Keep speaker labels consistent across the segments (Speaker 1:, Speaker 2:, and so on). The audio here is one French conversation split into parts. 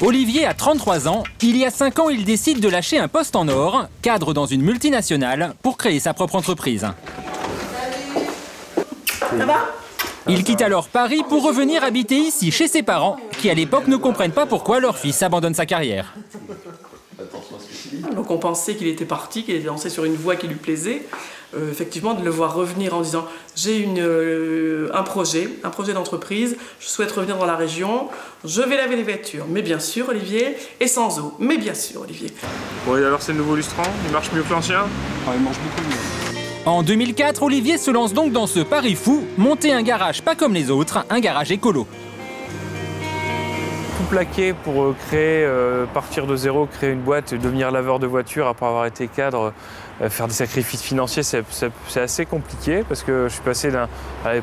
Speaker 1: Olivier a 33 ans. Il y a 5 ans, il décide de lâcher un poste en or, cadre dans une multinationale, pour créer sa propre entreprise.
Speaker 2: Ça va ?
Speaker 1: Il quitte alors Paris pour revenir habiter ici chez ses parents, qui à l'époque ne comprennent pas pourquoi leur fils abandonne sa carrière.
Speaker 2: Donc on pensait qu'il était parti, qu'il était lancé sur une voie qui lui plaisait. Effectivement, de le voir revenir en disant « j'ai un projet d'entreprise, je souhaite revenir dans la région, je vais laver les voitures, mais bien sûr Olivier, et sans eau, mais bien sûr Olivier. »
Speaker 3: Bon, et alors c'est le nouveau lustrant, il marche mieux que l'ancien?
Speaker 4: Il marche beaucoup mieux.
Speaker 1: En 2004, Olivier se lance donc dans ce pari fou, monter un garage pas comme les autres, un garage écolo.
Speaker 3: Tout plaqué pour créer, partir de zéro, créer une boîte, devenir laveur de voitures après avoir été cadre, faire des sacrifices financiers, c'est assez compliqué parce que je suis passé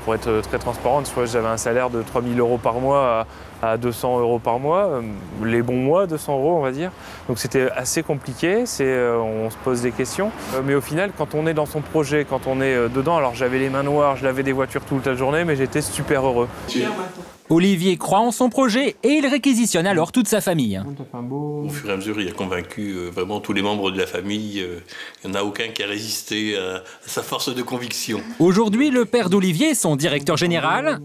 Speaker 3: pour être très transparent, j'avais un salaire de 3 000 € par mois à 200 € par mois, les bons mois, 200 € on va dire. Donc c'était assez compliqué, on se pose des questions. Mais au final, quand on est dans son projet, quand on est dedans, alors j'avais les mains noires, je lavais des voitures toute la journée, mais j'étais super heureux.
Speaker 1: Olivier croit en son projet et il réquisitionne alors toute sa famille.
Speaker 5: Au fur et à mesure, il a convaincu vraiment tous les membres de la famille. Il n'y en a aucun qui a résisté à sa force de conviction.
Speaker 1: Aujourd'hui, le père d'Olivier est son directeur général.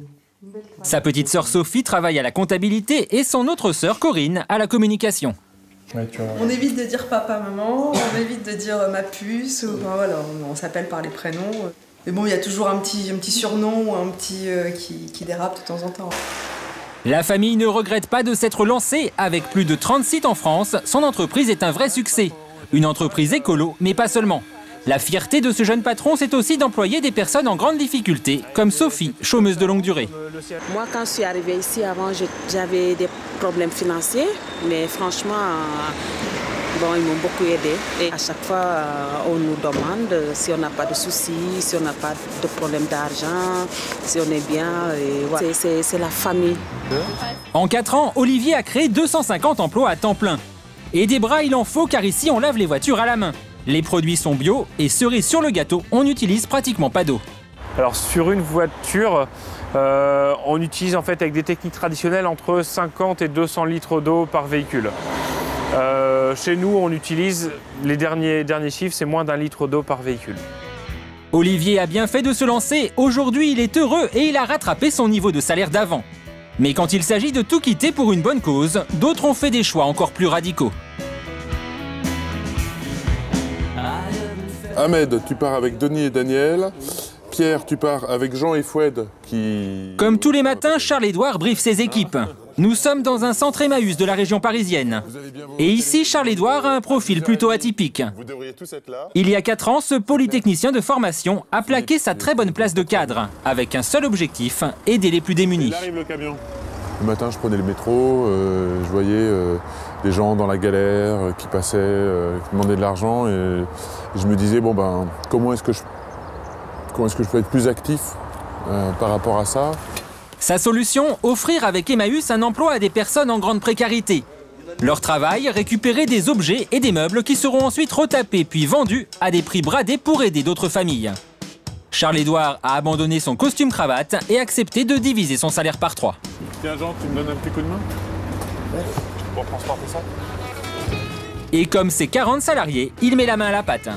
Speaker 1: Sa petite sœur Sophie travaille à la comptabilité et son autre sœur Corinne à la communication.
Speaker 6: On évite de dire papa, maman, on évite de dire ma puce, voilà, on s'appelle par les prénoms. Mais bon, il y a toujours un petit surnom ou un petit qui dérape de temps en temps.
Speaker 1: La famille ne regrette pas de s'être lancée. Avec plus de 30 sites en France, son entreprise est un vrai succès. Une entreprise écolo, mais pas seulement. La fierté de ce jeune patron, c'est aussi d'employer des personnes en grande difficulté, comme Sophie, chômeuse de longue durée.
Speaker 7: Moi, quand je suis arrivée ici, avant, j'avais des problèmes financiers, mais franchement, ils m'ont beaucoup aidé. Et à chaque fois, on nous demande si on n'a pas de soucis, si on n'a pas de problème d'argent, si on est bien. Voilà. C'est la famille.
Speaker 1: En 4 ans, Olivier a créé 250 emplois à temps plein. Et des bras, il en faut, car ici, on lave les voitures à la main. Les produits sont bio et cerise sur le gâteau, on n'utilise pratiquement pas d'eau.
Speaker 3: Alors sur une voiture, on utilise en fait avec des techniques traditionnelles entre 50 et 200 litres d'eau par véhicule. Chez nous, on utilise, les derniers chiffres, c'est moins d'1 litre d'eau par véhicule.
Speaker 1: Olivier a bien fait de se lancer. Aujourd'hui, il est heureux et il a rattrapé son niveau de salaire d'avant. Mais quand il s'agit de tout quitter pour une bonne cause, d'autres ont fait des choix encore plus radicaux.
Speaker 4: Ahmed, tu pars avec Denis et Daniel. Pierre, tu pars avec Jean et Foued qui...
Speaker 1: Comme tous les matins, Charles-Édouard briefe ses équipes. Nous sommes dans un centre Emmaüs de la région parisienne. Et ici, Charles-Édouard a un profil plutôt atypique. Il y a 4 ans, ce polytechnicien de formation a plaqué sa très bonne place de cadre, avec un seul objectif, aider les plus démunis.
Speaker 4: Il arrive le camion. Le matin, je prenais le métro, je voyais des gens dans la galère qui passaient, qui demandaient de l'argent, et je me disais, comment est-ce que je peux être plus actif par rapport à ça?
Speaker 1: Sa solution, offrir avec Emmaüs un emploi à des personnes en grande précarité. Leur travail, récupérer des objets et des meubles qui seront ensuite retapés puis vendus à des prix bradés pour aider d'autres familles. Charles-Édouard a abandonné son costume cravate et accepté de diviser son salaire par 3.
Speaker 4: Tiens Jean, tu me donnes un petit coup de main? Ouais. Pour transporter ça?
Speaker 1: Et comme c'est 40 salariés, il met la main à la pâte.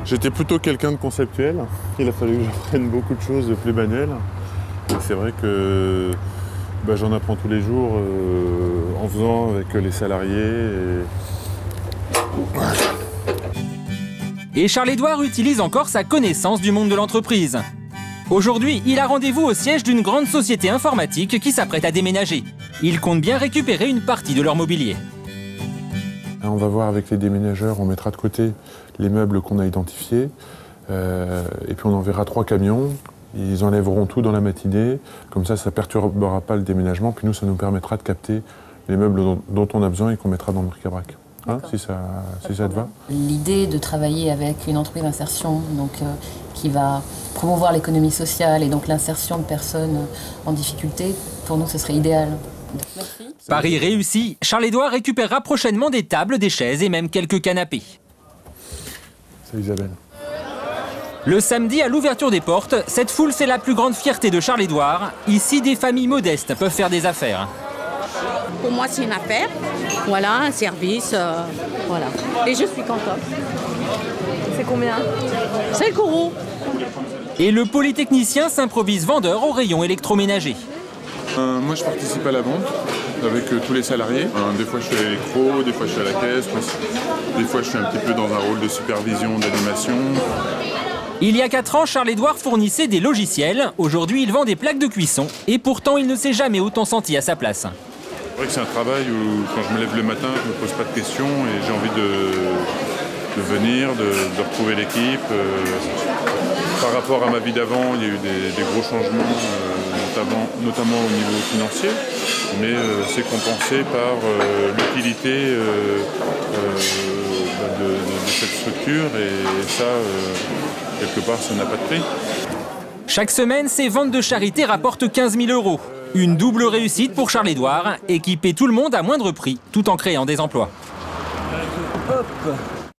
Speaker 4: J'étais plutôt quelqu'un de conceptuel. Il a fallu que j'apprenne beaucoup de choses de plus manuelles. C'est vrai que j'en apprends tous les jours en faisant avec les salariés.
Speaker 1: Et Charles-Édouard utilise encore sa connaissance du monde de l'entreprise. Aujourd'hui, il a rendez-vous au siège d'une grande société informatique qui s'apprête à déménager. Il compte bien récupérer une partie de leur mobilier.
Speaker 4: On va voir avec les déménageurs, on mettra de côté les meubles qu'on a identifiés. Et puis on enverra 3 camions. Ils enlèveront tout dans la matinée. Comme ça ne perturbera pas le déménagement. Puis nous, ça nous permettra de capter les meubles dont on a besoin et qu'on mettra dans le bric-à-brac. Hein, si ça te va.
Speaker 8: L'idée de travailler avec une entreprise d'insertion qui va promouvoir l'économie sociale et donc l'insertion de personnes en difficulté, pour nous, ce serait idéal.
Speaker 1: Merci. Pari réussi, Charles-Édouard récupérera prochainement des tables, des chaises et même quelques canapés.
Speaker 4: C'est Isabelle.
Speaker 1: Le samedi, à l'ouverture des portes, cette foule, c'est la plus grande fierté de Charles-Édouard. Ici, des familles modestes peuvent faire des affaires.
Speaker 9: Pour moi, c'est une affaire. Voilà, un service. Voilà. Et je suis contente.
Speaker 10: C'est combien?
Speaker 9: 5 €.
Speaker 1: Et le polytechnicien s'improvise vendeur au rayon électroménager.
Speaker 4: Moi, je participe à la vente avec tous les salariés. Des fois, je suis à l'électro, des fois, je suis à la caisse. Des fois, je suis un petit peu dans un rôle de supervision, d'animation.
Speaker 1: Il y a 4 ans, Charles-Édouard fournissait des logiciels. Aujourd'hui, il vend des plaques de cuisson. Et pourtant, il ne s'est jamais autant senti à sa place.
Speaker 4: C'est vrai que c'est un travail où, quand je me lève le matin, je ne me pose pas de questions et j'ai envie de venir, de retrouver l'équipe. Par rapport à ma vie d'avant, il y a eu des gros changements, notamment au niveau financier, mais c'est compensé par l'utilité de cette structure et ça, quelque part, ça n'a pas de prix.
Speaker 1: Chaque semaine, ces ventes de charité rapportent 15 000 €. Une double réussite pour Charles-Édouard, équiper tout le monde à moindre prix, tout en créant des emplois.
Speaker 11: Hop.